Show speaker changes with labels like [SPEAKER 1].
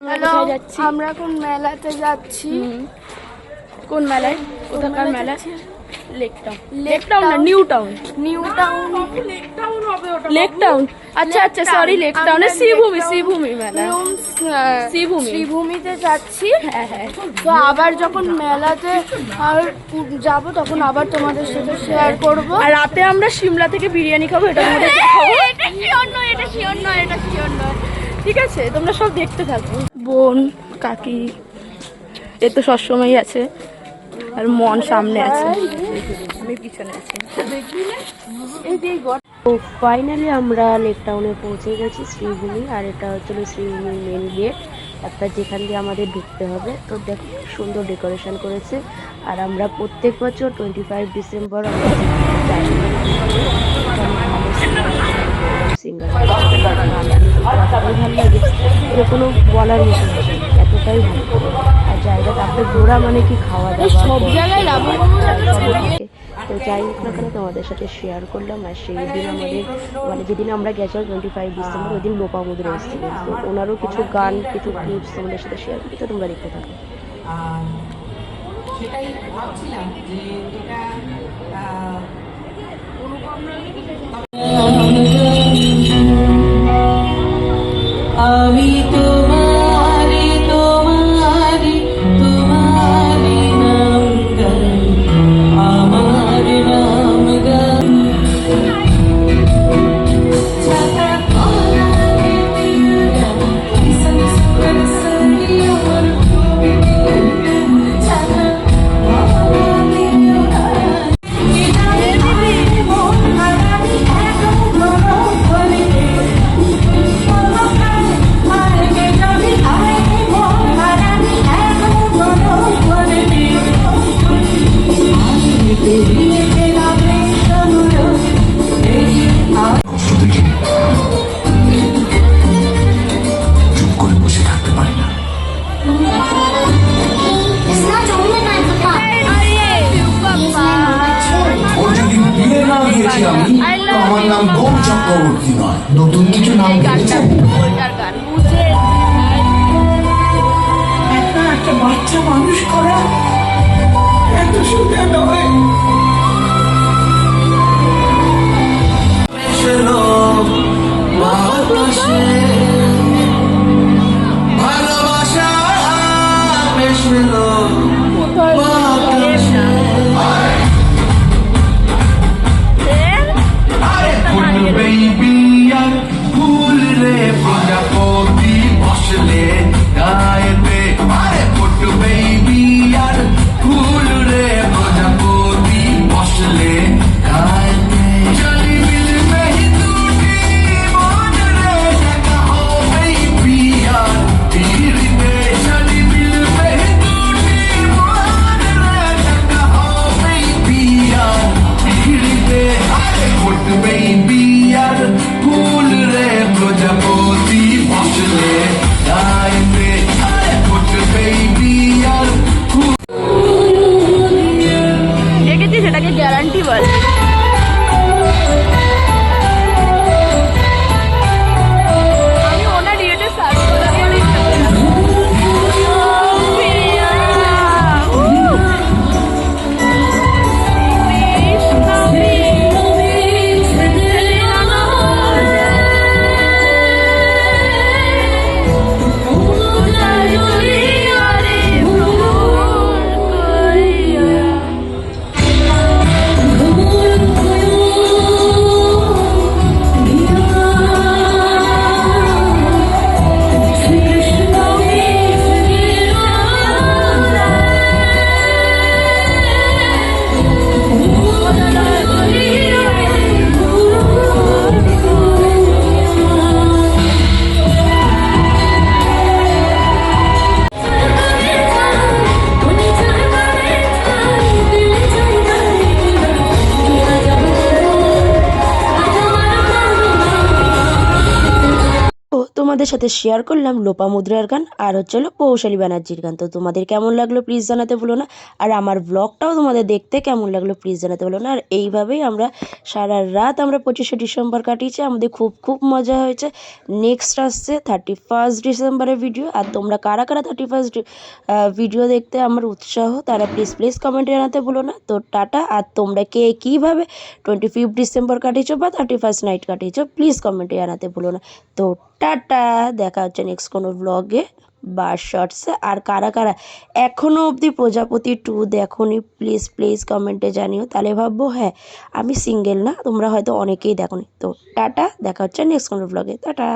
[SPEAKER 1] Hello, আমরা কোন মেলাতে যাচ্ছি?
[SPEAKER 2] কোন মেলায়? কোথাকার মেলা? লেক টাউন না নিউ টাউন? Lake town. আচ্ছা আচ্ছা, সরি, লেক টাউনের শ্রীভূমি মেলা।
[SPEAKER 1] শ্রীভূমিতে যাচ্ছি।
[SPEAKER 2] হ্যাঁ হ্যাঁ।
[SPEAKER 1] তো আবার যখন মেলাতে আর যাব তখন আবার তোমাদের সাথে শেয়ার করব।
[SPEAKER 2] আর রাতে আমরা সিমলা থেকে বিরিয়ানি খাবো, এটা তোমাদের দেখাবো।
[SPEAKER 1] এটা শিওর নয়।
[SPEAKER 2] ঠিক আছে, তোমরা সব দেখতে থাকো। বোন কাকি এ তো সবসময় আছে, আর মন সামনে আছে, আমি পিছনে আছি।
[SPEAKER 3] তো ফাইনালি আমরা লেক টাউনে পৌঁছে গেছি, শ্রীভূমি। আর এটা হচ্ছিল শ্রীভূমির মেন গেট, একটা যেখান দিয়ে আমাদের ঢুকতে হবে। তো দেখো সুন্দর ডেকোরেশন করেছে। আর আমরা প্রত্যেক বছর 25 ডিসেম্বর সিঙ্গার ভালো লাগে, এটা কোনো বলার মতো না, এতটাই ভালো। আর জায়গাটা আপনার ঘোরা মানে কি খাওয়া দাওয়া
[SPEAKER 1] সব জায়গায় লাভ।
[SPEAKER 3] তো যাই হোক না কেন তোমাদের সাথে শেয়ার করলাম। আর সেই দিন আমাদের মানে যেদিন আমরা গেছিলাম 25 ডিসেম্বর, ওই দিন লোপামুদ্রা এসেছিলেন। তো ওনারও কিছু গান, কিছু ক্লিপস তোমাদের সাথে শেয়ার করি, তো তোমরা দেখতে থাকো।
[SPEAKER 4] সেটাই ভাবছিলাম যে এটা আমি তোমারি তোমারি তোমারি নাম গাই, আমার নাম গাই। ছাতা কলারে দিয়া কিসন সুর সরিয়া ছাতা কলারে দিয়া
[SPEAKER 5] আমার নাম গোপ চক্রবর্তী নয়, নতুন কিছু নাম দিয়েছেন। একটা বাচ্চা মানুষ করা এত সোজা নয়। ভালোবাসা মেশলো বেবি আর ফুল রে প্রজাপতি বসলে গায়েতে, আরে ফুট বেবি আর ফুল রে প্রজাপতি বসলে গায়েতে। চলি মিল মেহি দুটি মন রে দেখা হবে পিয়ার পিরিতে। চলি মিল মেহি দুটি মন রে দেখা হবে পিয়ার পিরিতে। আরে ফুট বেবি আর ফুল রে প্রজাপতি বসলে গায়েতে, আরে ফুট বেবি আর
[SPEAKER 3] তোমাদের সাথে শেয়ার করলাম লোপামুদ্রার গান আর হচ্ছে হলো পৌশালী ব্যানার্জির গান। তো তোমাদের কেমন লাগলো প্লিজ জানাতে ভুলো না, আর আমার ব্লগটাও তোমাদের দেখতে কেমন লাগলো প্লিজ জানাতে ভুলো না। আর এইভাবেই আমরা সারা রাত আমরা 25শে ডিসেম্বর কাটিয়েছি, আমাদের খুব খুব মজা হয়েছে। নেক্সট আসছে 31 ডিসেম্বরের ভিডিও। আর তোমরা কারা কারা 31 ভিডিও দেখতে আমার উৎসাহ তারা প্লিজ প্লিজ কমেন্টে জানাতে ভুলো না। তো টাটা। আর তোমরা কে কীভাবে 25 ডিসেম্বর কাটিয়েছো বা 31 নাইট কাটিয়েছো প্লিজ কমেন্টে জানাতে ভুলো না। তো টাটা, দেখা হচ্ছে নেক্সট কোনো ব্লগে বা শর্টসে। আর কারা কারা এখনও অবধি প্রজাপতি 2 দেখোনি প্লিজ প্লিজ কমেন্টে জানিও, তাহলে ভাববো হ্যাঁ আমি সিঙ্গেল না, তোমরা হয়তো অনেকেই দেখোনি। তো টাটা, দেখা হচ্ছে নেক্সট কোনো ব্লগে। টাটা।